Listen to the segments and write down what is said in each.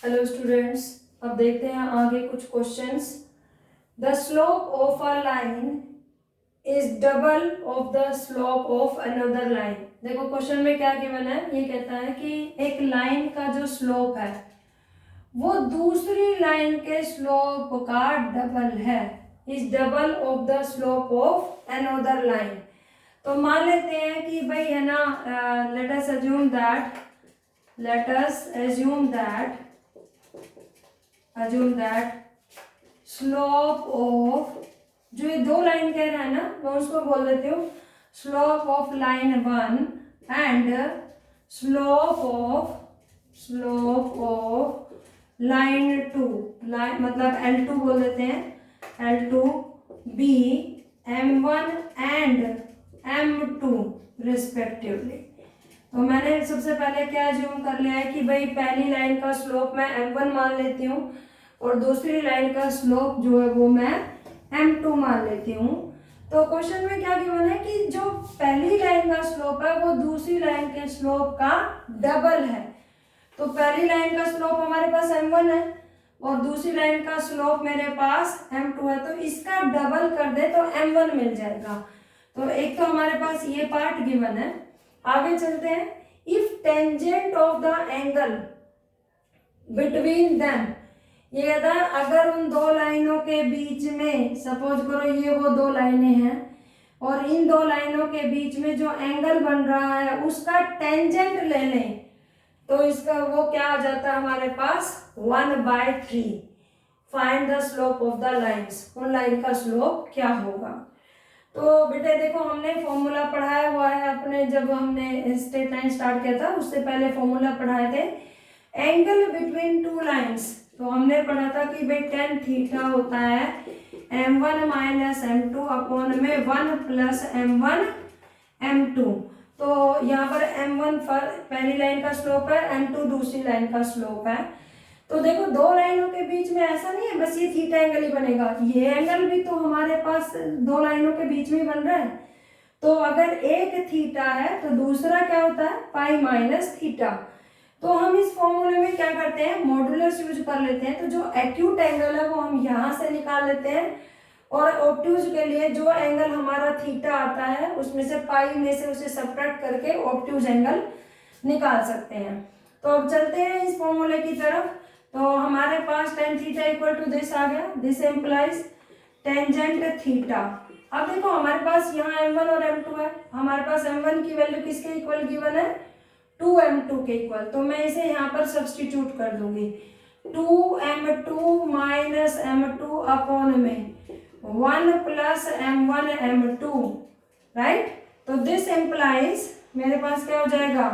Hello students, अब देखते हैं आगे कुछ questions. The slope of a line is double of the slope of another line. देखो क्वेश्चन में क्या गिवन है, ये कहता है कि एक लाइन का जो स्लोप है वो दूसरी लाइन के स्लोप का डबल है, is double of the slope of another line. तो मान लेते हैं कि भाई है ना, let us assume that slope of, जो ये दो लाइन कह रहा है ना, मैं उसको बोल देती हूँ slope of line 1 and slope of line 2, line मतलब L2 बोल देते हैं, L2 B M1 and M2 respectively. तो मैंने सबसे पहले क्या अज्यूम कर लिया है कि भाई पहली लाइन का स्लोप मैं M1 मान लेती हूँ और दूसरी लाइन का स्लोप जो है वो मैं M2 मान लेती हूँ। तो क्वेश्चन में क्या गिवन है कि जो पहली लाइन का स्लोप है वो दूसरी लाइन के स्लोप का डबल है। तो पहली लाइन का स्लोप हमारे पास M1 है और दूसरी लाइन का स्लोप मेरे पास M2 है, तो इसका डबल कर दे तो M1 मिल जाएगा। तो एक तो हमारे पास ये पार्ट गिवन है। आगे चलते हैं। If tangent of the angle between them, ये कहता है अगर उन दो लाइनों के बीच में, सपोज करो ये वो दो लाइनें हैं और इन दो लाइनों के बीच में जो एंगल बन रहा है उसका टेंजेंट ले लें, तो इसका वो क्या आ जाता है हमारे पास 1/3। Find the slope of the lines, उन लाइन का स्लोप क्या होगा। तो बेटे देखो हमने फॉर्मूला पढ़ाया हुआ है अपने, जब हमने स्ट्रेट लाइन स्टार्ट किया था उससे पहले फॉर्मूला पढ़ाए थे एंगल बिटवीन टू लाइंस। तो हमने पढ़ा था कि भाई tan थीटा होता है M1 माइनस M2 अपॉन में 1 प्लस M1 M2। तो यहाँ पर M1 पहली लाइन का स्लोप है, M2 दूसरी लाइन का स्लोप है। तो देखो दो लाइनों के बीच में ऐसा नहीं है बस ये थीटा एंगल ही बनेगा, ये एंगल भी तो हमारे पास दो लाइनों के बीच में बन रहा है। तो अगर एक थीटा है तो दूसरा क्या होता है पाई माइनस थीटा। तो हम इस फॉर्मूले में क्या करते हैं, मॉडुलस यूज कर लेते हैं। तो जो एक्यूट एंगल है वो हम यहाँ से निकाल लेते हैं और ऑब्ट्यूज के लिए जो एंगल हमारा थीटा आता है उसमें से पाई में से उसे सब्ट्रैक्ट करके ऑब्ट्यूज एंगल निकाल सकते हैं। तो अब चलते हैं इस फॉर्मूले की तरफ। तो हमारे पास tan theta equal to this आ गया, दिस एम्प्लाइज टेंजेंट थीटा। अब देखो हमारे पास यहाँ M1 और M2 है, हमारे पास M1 की वैल्यू किसके इक्वल गिवन है 2M2 के इक्वल। तो मैं इसे यहाँ पर सब्सटीट्यूट कर दूंगी 2M2 माइनस M2 अपॉन में 1 प्लस M1 M2, राइट। तो दिस एम्प्लाइज मेरे पास क्या हो जाएगा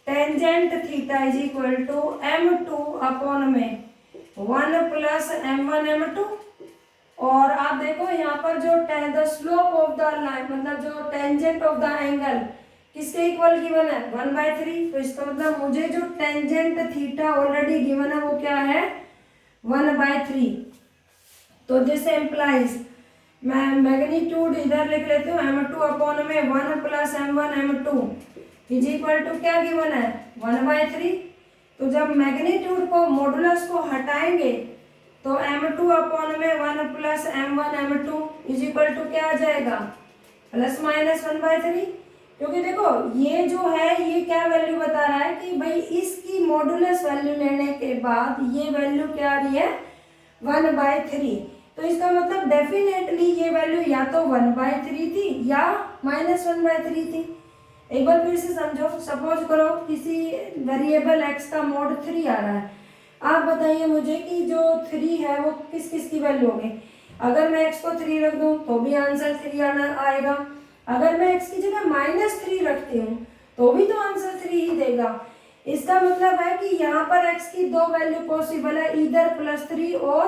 tangent theta is equal to M2 upon में 1 प्लस M1 M2। और आप देखो यहाँ पर जो the slope of the line मतलब जो टेंजेंट ऑफ द एंगल किसके इक्वल गिवन है 1/3। तो इसका मतलब मुझे जो टेंजेंट थीटा ऑलरेडी गिवन है वो क्या है 1/3। तो दिस एम्प्लाइज, मैं मैग्नीट्यूड इधर लिख लेती हूँ M2 अपॉन में 1 plus M1 M2 is equal to क्या गिवन है 1/3। तो जब मैग्नीट्यूड को मॉडुलस को हटाएंगे तो M2 अपॉन में 1 plus M1 M2 is equal to क्या आ जाएगा प्लस माइनस 1/3। क्योंकि देखो ये जो है ये क्या वैल्यू बता रहा है कि भाई इसकी मॉडुलस वैल्यू लेने के बाद ये वैल्यू क्या आ रही है 1/3। तो इसका मतलब डेफिनेटली ये वैल्यू या तो 1/3 थी या माइनस 1/3 थी। एक बार फिर से समझो, सपोज करो किसी वेरिएबल x का मोड 3 आ रहा है। आप बताइए मुझे कि जो 3 है वो किस किस की वैल्यू होगी। अगर मैं x को 3 रख दूं तो भी आंसर 3 आएगा। अगर मैं x की जगह -3 रखती हूँ तो भी तो आंसर 3 ही देगा। इसका मतलब है कि यहाँ पर x की दो वैल्यू पॉसिबल है, इधर +3 और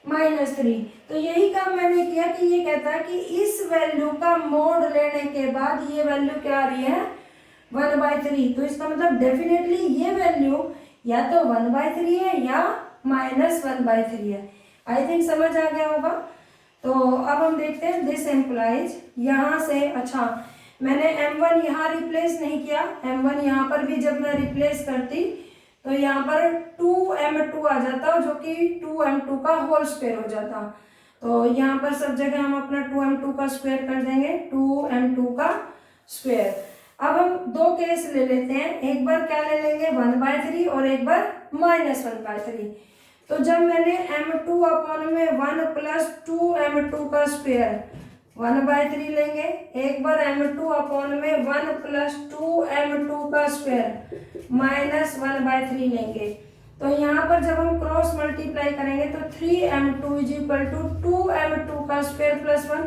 -3। तो यही काम मैंने किया कि ये कहता है कि इस वैल्यू का मोड लेने के बाद ये वैल्यू क्या आ रही है 1/3। तो इसका मतलब डेफिनेटली ये वैल्यू या तो 1/3 है या -1/3 है। आई थिंक समझ आ गया होगा। तो अब हम देखते हैं दिस एम्प्लाइज यहाँ से, अच्छा मैंने M1 यहाँ रिप्लेस नहीं किया, M1 यहाँ पर भी जब मैं रिप्लेस करती तो यहाँ पर 2m2 आ जाता जो कि 2m2 का होल स्क्वायर हो जाता। तो यहाँ पर सब जगह हम अपना 2m2 का स्क्वायर कर देंगे, 2m2 का स्क्वायर। अब हम दो केस ले लेते हैं, एक बार क्या ले लेंगे 1/3 और एक बार -1/3। तो जब मैंने m2 अपॉन में 1 प्लस 2m2 का स्क्वायर 1/3 लेंगे, एक बार m2 अपॉन में 1 प्लस 2m2 का स्क्वायर -1/3 लेंगे। तो यहाँ पर जब हम क्रॉस मल्टीप्लाई करेंगे तो 3m2 is equal to 2m2 का स्क्वायर प्लस 1,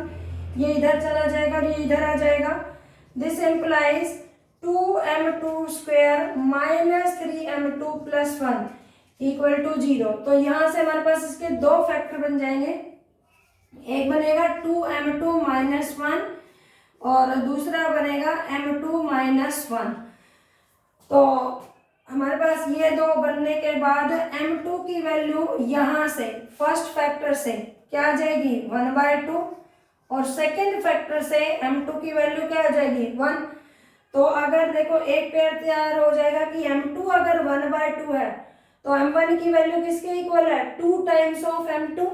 ये इधर चला जाएगा और ये इधर आ जाएगा। This implies 2m2 square minus 3m2 plus 1 equal to 0। तो यहाँ से हमारे पास इसके दो फैक्टर बन जाएंगे, एक बनेगा 2m2 माइनस 1 और दूसरा बनेगा m2 माइनस 1। तो हमारे पास ये दो बनने के बाद m2 की वैल्यू यहाँ से फर्स्ट फैक्टर से क्या आ जाएगी 1/2 और सेकंड फैक्टर से m2 की वैल्यू क्या आ जाएगी 1। तो अगर देखो एक पेयर तैयार हो जाएगा कि m2 अगर 1/2 है तो m1 की वैल्यू किसके इक्वल है 2 times of m2,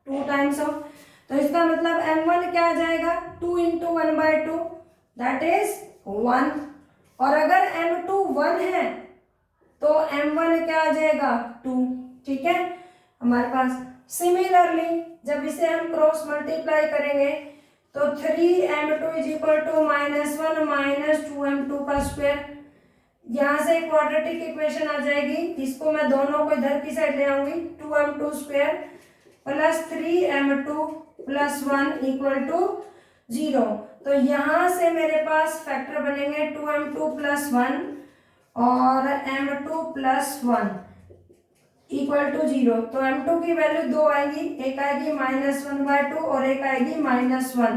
2 times of. तो इसका मतलब m1 क्या आ जाएगा 2 इंटू 1/2 दैट इज 1। और अगर m2 1 है तो m1 क्या आ जाएगा 2। ठीक है, हमारे पास सिमिलरली जब इसे हम क्रॉस मल्टीप्लाई करेंगे तो 3m2 is equal to -1 minus 2m2 का स्क्वायर, यहाँ से क्वाड्रेटिक इक्वेशन आ जाएगी। इसको मैं दोनों को इधर की साइड ले आऊंगी, 2m2 square plus 3m2 plus 1 equal to 0। तो यहाँ से मेरे पास फैक्टर बनेंगे 2m2 प्लस 1 और m2 प्लस 1 इक्वल टू 0। तो m2 की वैल्यू दो आएगी, एक आएगी -1/2 और एक आएगी -1।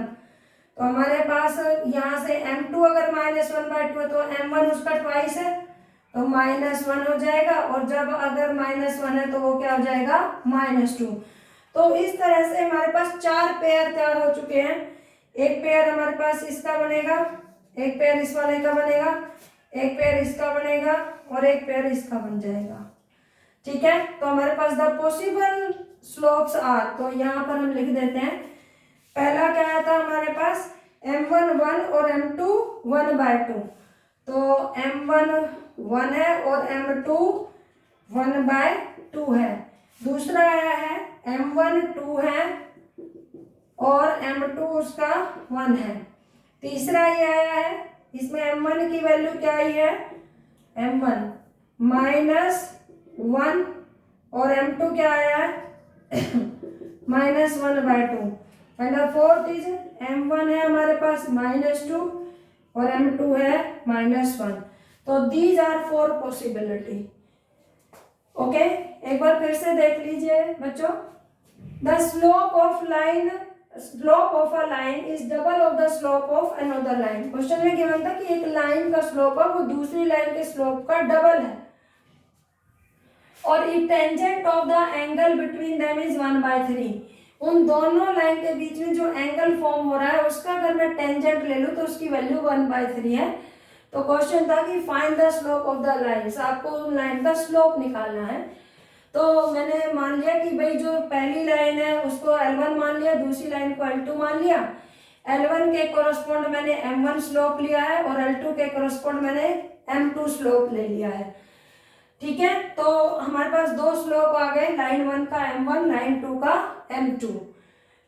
तो हमारे पास यहाँ से m2 अगर -1/2 है तो m1 उसका ट्वाइस है तो -1 हो जाएगा, और जब अगर -1 है तो वो क्या हो जाएगा -2। तो इस तरह से हमारे पास 4 पेयर तैयार हो चुके हैं। एक पेयर हमारे पास इसका बनेगा, एक पेयर इस वाले का बनेगा, एक पेयर इसका बनेगा और एक पेयर इसका बन जाएगा। ठीक है, तो हमारे पास द पॉसिबल स्लोप्स आर, तो यहाँ पर हम लिख देते हैं। पहला क्या आया था हमारे पास m1 1 और m2 1/2। तो m1 1 है और m2 1/2 है। दूसरा आया है m1 2 है और m2 उसका 1 है। तीसरा ये आया है, इसमें m1 की वैल्यू क्या आई है m1 -1 और m2 क्या आया है -1/2। And the fourth is m1 है हमारे पास -2 और m2 है -1। तो दीज आर 4 पॉसिबिलिटी। ओके, एक बार फिर से देख लीजिए बच्चों। The slope of a line is double of the slope of another line. Question में गिवन था कि एक लाइन का स्लोप है वो दूसरी लाइन के स्लोप का डबल है, और tangent of the angle between them is 1/3। उन दोनों लाइन के बीच में जो एंगल फॉर्म हो रहा है उसका अगर मैं टेंजेंट ले लूँ तो उसकी वैल्यू 1/3 है। तो क्वेश्चन था कि find the slope of the line, आपको उन लाइन का स्लोप निकालना है। तो मैंने मान लिया कि भाई जो पहली लाइन है उसको L1 मान लिया, दूसरी लाइन को L2 मान लिया। L1 के कोरस्पॉन्ड मैंने M1 स्लोप लिया है और L2 के कोरस्पॉन्ड मैंने M2 स्लोप ले लिया है। ठीक है, तो हमारे पास दो स्लोप आ गए, लाइन 1 का M1, लाइन 2 का M2।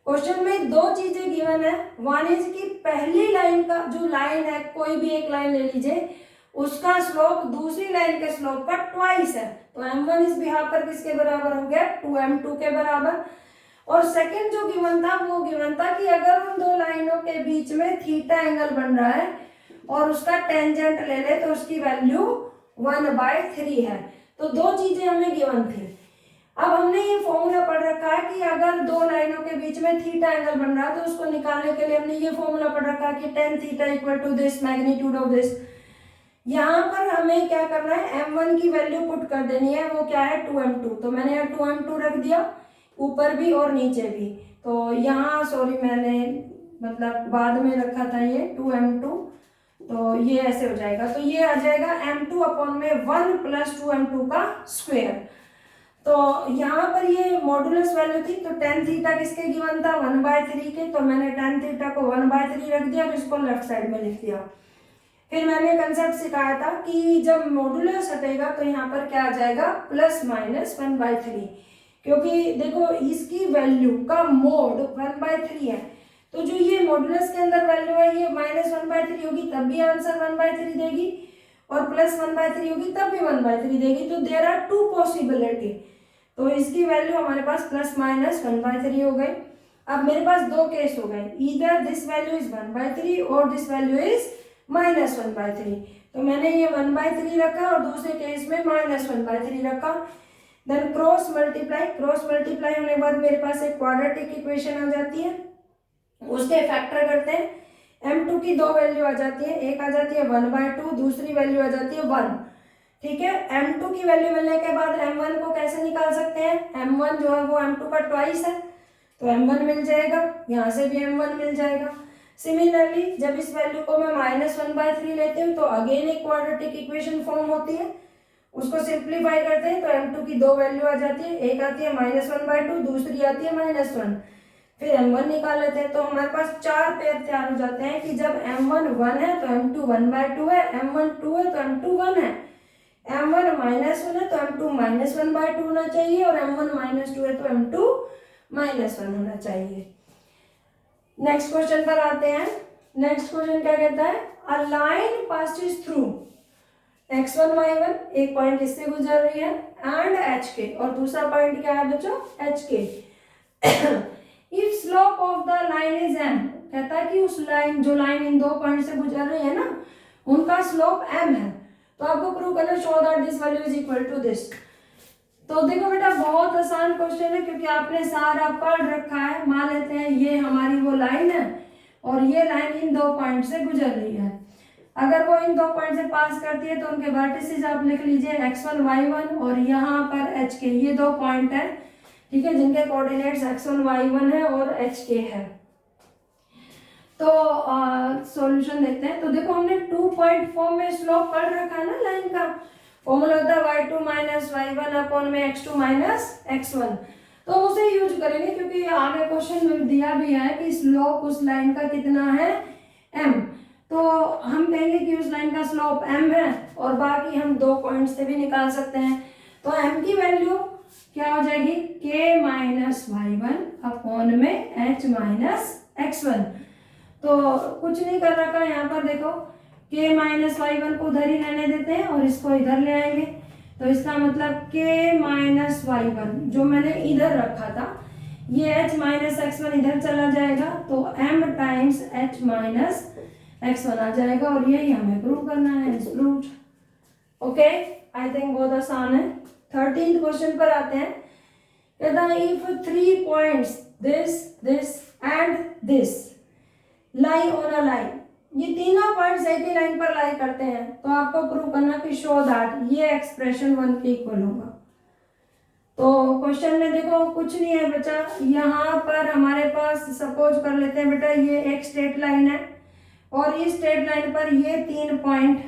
क्वेश्चन में दो चीजें गिवन है। वन इज कि पहली लाइन का जो लाइन है, कोई भी एक लाइन ले लीजिए, उसका स्लोप दूसरी लाइन के स्लोप का ट्वाइस है। तो m1 इस बिहाफ पर किसके बराबर हो गया 2m2 के बराबर। और सेकंड जो गिवन था वो गिवन था कि अगर उन दो लाइनों के बीच में थीटा एंगल बन रहा है और उसका टेंजेंट ले ले तो उसकी वैल्यू 1/3 है। तो दो चीजें हमें गिवन थी। अब हमने ये फॉर्मूला पढ़ रखा है कि अगर दो लाइनों के बीच में थीटा एंगल बन रहा है तो उसको निकालने के लिए हमने ये फॉर्मूला पढ़ रखा है कि tan theta equal to this magnitude of this. यहाँ पर हमें क्या करना है m1 की वैल्यू पुट कर देनी है, वो क्या है 2m2। तो मैंने यहाँ 2m2 रख दिया ऊपर भी और नीचे भी। तो यहाँ सॉरी मैंने मतलब बाद में रखा था ये 2m2, तो ये ऐसे हो जाएगा, तो ये आ जाएगा m2 अपॉन में 1 प्लस 2m2 का स्क्वायर। तो यहाँ पर ये मॉडुलस वैल्यू थी, तो tan थीटा किसके गिवन था 1/3 के, तो मैंने tan थीटा को 1/3 रख दिया और इसको लेफ्ट साइड में लिख दिया। फिर मैंने कंसेप्ट सिखाया था कि जब मॉडुलस हटेगा तो यहाँ पर क्या आ जाएगा प्लस माइनस 1/3, क्योंकि देखो इसकी वैल्यू का मोड 1/3 है, तो जो ये मॉडुलस के अंदर वैल्यू है ये -1/3 होगी तब भी आंसर 1/3 देगी, और प्लस 1/3 होगी तब भी 1/3 देगी। तो देयर आर टू पॉसिबिलिटी, तो इसकी वैल्यू हमारे पास प्लस माइनस 1/3 हो गई। अब मेरे पास दो केस हो गए, ईदर दिस वैल्यू इज 1/3 और दिस वैल्यू इज -1/3। तो मैंने ये 1/3 रखा और दूसरे केस में -1/3 रखा। देन क्रॉस मल्टीप्लाई होने के बाद मेरे पास एक क्वाड्रेटिक इक्वेशन आ जाती है, उसके फैक्टर करते हैं, m2 की दो वैल्यू आ जाती है, एक आ जाती है 1/2, दूसरी वैल्यू आ जाती है 1। ठीक है, m2 की वैल्यू मिलने के बाद m1 को कैसे निकाल सकते हैं, m1 जो है वो m2 का ट्वाइस है, तो m1 मिल जाएगा, यहाँ से भी m1 मिल जाएगा। सिमिलरली जब इस वैल्यू को मैं -1/3 लेती हूँ तो अगेन एक क्वाड्रेटिक इक्वेशन फॉर्म होती है, उसको सिंप्लीफाई करते हैं तो m2 की दो वैल्यू आ जाती है, एक आती है -1/2, दूसरी आती है -1, फिर m1 निकाल लेते हैं। तो हमारे पास चार पेयर तैयार हो जाते हैं कि जब m1 1 है तो m2 1/2 है, m1 2 है तो m2 1 है, m1 -1 है तो m2 -1/2 होना चाहिए, और m1 -2 है तो m2 -1 होना चाहिए। नेक्स्ट क्वेश्चन पर आते हैं। नेक्स्ट क्वेश्चन क्या कहता है, a line passes through x1 y1, एक पॉइंट इससे गुजर रही है, एंड hk, और दूसरा पॉइंट क्या है बच्चों hk। If slope of the line is m, कहता है कि उस लाइन जो लाइन इन दो पॉइंट से गुजर रही है ना उनका स्लोप m है, तो आपको प्रूव करना show that this value is equal to this. तो देखो बेटा बहुत आसान क्वेश्चन है, क्योंकि आपने सारा पढ़ रखा है। मान लेते हैं ये हमारी वो लाइन है और ये लाइन इन दो पॉइंट से गुजर रही है, अगर वो इन दो पॉइंट से पास करती है तो उनके वर्टिसेस आप लिख लीजिए x1 y1, और यहाँ पर hk, ये दो पॉइंट है, ठीक है, जिनके कोऑर्डिनेट्स x1 y1 है और hk है। तो सॉल्यूशन देखते हैं। तो देखो हमने 2 पॉइंट फॉर्म में स्लोप पढ़ रखा है ना लाइन का, फॉर्मूला होता है y2 माइनस y1 अपॉन में x2 माइनस x1, तो उसे यूज करेंगे, क्योंकि आगे क्वेश्चन में दिया भी है कि स्लोप उस लाइन का कितना है m, तो हम कहेंगे कि उस लाइन का स्लोप m है, और बाकी हम दो पॉइंट से भी निकाल सकते हैं। तो m की वैल्यू क्या हो जाएगी k माइनस y1 अपॉन में h माइनस x1। तो कुछ नहीं कर रखा यहाँ पर, देखो k माइनस y1 को उधर ही रहने देते हैं और इसको इधर ले आएंगे, तो इसका मतलब k माइनस y1 जो मैंने इधर रखा था, ये h माइनस x1 इधर चला जाएगा, तो m times h minus x1 आ जाएगा, और यही हमें प्रूव करना है, is proved. Okay, I think बहुत आसान है। 13th क्वेश्चन पर आते हैं। कहता है if 3 points this this and this lie on a line, ये तीनों पॉइंट्स एक ही लाइन पर लाई करते हैं, तो आपको प्रूव करना कि शो दैट ये एक्सप्रेशन 1 के इक्वल होगा। तो क्वेश्चन में देखो कुछ नहीं है बच्चा, यहाँ पर हमारे पास सपोज कर लेते हैं बेटा ये एक स्ट्रेट लाइन है, और इस स्ट्रेट लाइन पर ये 3 पॉइंट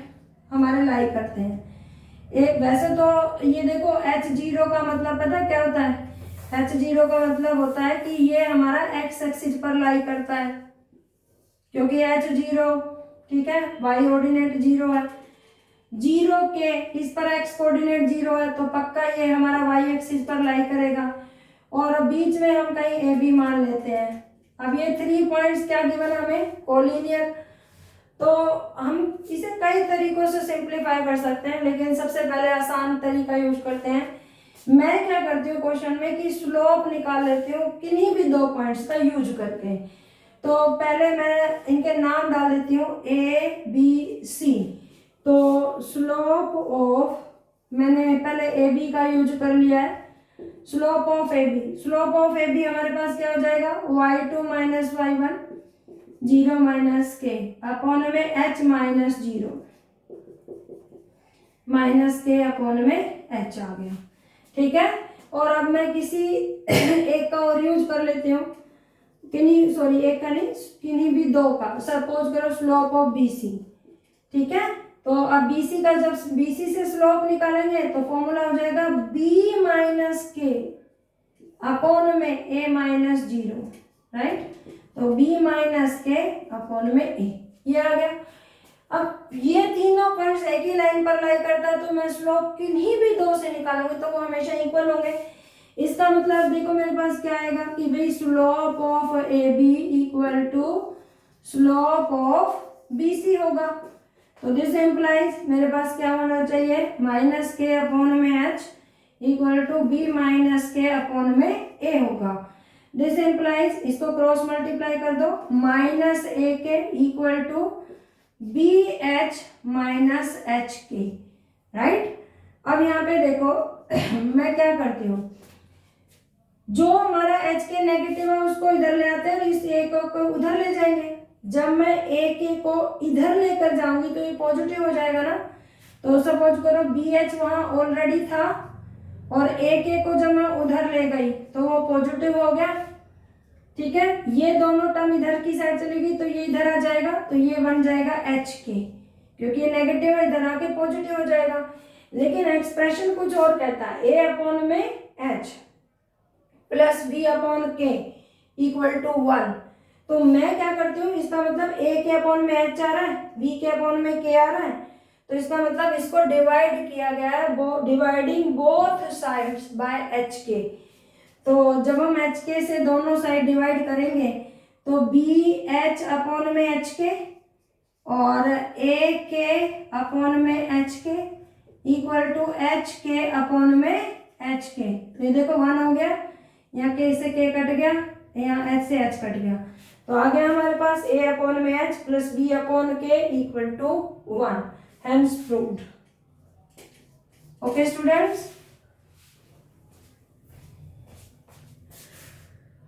हमारे लाई करते हैं। एक वैसे तो ये देखो h0 का मतलब पता क्या होता है, h0 का मतलब होता है कि ये हमारा x एक्सिस पर लाई करता है, क्योंकि h0 ठीक है y ऑर्डिनेट 0 है, 0 के इस पर x कोऑर्डिनेट 0 है, तो पक्का ये हमारा y एक्सिस पर लाई करेगा, और बीच में हम कहीं AB मान लेते हैं। अब ये 3 पॉइंट्स क्या गिवन है हमें, कोलिनियर, तो हम इसे कई तरीकों से सिंप्लीफाई कर सकते हैं, लेकिन सबसे पहले आसान तरीका यूज करते हैं। मैं क्या करती हूँ क्वेश्चन में कि स्लोप निकाल लेती हूँ किन्हीं भी दो पॉइंट्स का यूज करके। तो पहले मैं इनके नाम डाल देती हूँ ABC, तो स्लोप ऑफ, मैंने पहले AB का यूज कर लिया है, स्लोप ऑफ AB हमारे पास क्या हो जाएगा y2 minus y1 0 minus K upon में h minus 0 minus K upon में h आ गया, ठीक है। और अब मैं किसी एक का और यूज कर लेती हूँ, एक का नहीं, किन्हीं भी दो का। सपोज करो स्लोप ऑफ BC, ठीक है। तो अब BC का जब BC से स्लोप निकालेंगे तो फॉर्मूला हो जाएगा B माइनस के अपॉन में A माइनस 0, राइट। तो B माइनस के अपॉन में A, ये आ गया। अब ये तीनों पॉइंट्स एक ही लाइन पर लाई करता है, तो मैं स्लोप किन्हीं भी दो से निकालूंगी तो वो हमेशा इक्वल होंगे। इसका मतलब देखो मेरे पास क्या आएगा कि भाई slope of AB equal to slope of BC होगा। तो दिस इम्प्लाइज मेरे पास क्या होना चाहिए, माइनस के अपॉन में H equal to B minus K upon में A होगा। दिस इम्प्लाइज, इसको क्रॉस मल्टीप्लाई कर दो, minus A K equal to BH minus H K, right. अब यहाँ पे देखो मैं क्या करती हूँ, जो हमारा H के नेगेटिव है उसको इधर ले आते हैं और इस A को उधर ले जाएंगे। जब मैं A के को इधर लेकर जाऊंगी तो ये पॉजिटिव हो जाएगा ना। तो सपोज करो BH वहां ऑलरेडी था और A के को जब मैं उधर ले गई तो वो पॉजिटिव हो गया, ठीक है। ये दोनों टर्म इधर की साइड चलेगी तो ये इधर आ जाएगा, तो ये बन जाएगा H के, क्योंकि ये नेगेटिव है, इधर आके पॉजिटिव हो जाएगा। लेकिन एक्सप्रेशन कुछ और कहता है, A अपॉन में H प्लस B अपॉन के इक्वल टू 1। तो मैं क्या करती हूँ, इसका मतलब A के अपॉन में H आ रहा है, B के अपॉन में K आ रहा है, तो इसका मतलब इसको डिवाइड किया गया है, dividing both sides by H के। तो जब हम H के से दोनों साइड डिवाइड करेंगे तो BH अपॉन में H के और A के अपॉन में H के इक्वल टू H के अपॉन में H के। तो ये देखो 1 हो गया, यहाँ K से K कट गया, यहाँ H से H कट गया, तो आ गया हमारे पास A अपॉन में H plus B upon K equal to 1, hence proved. Okay students.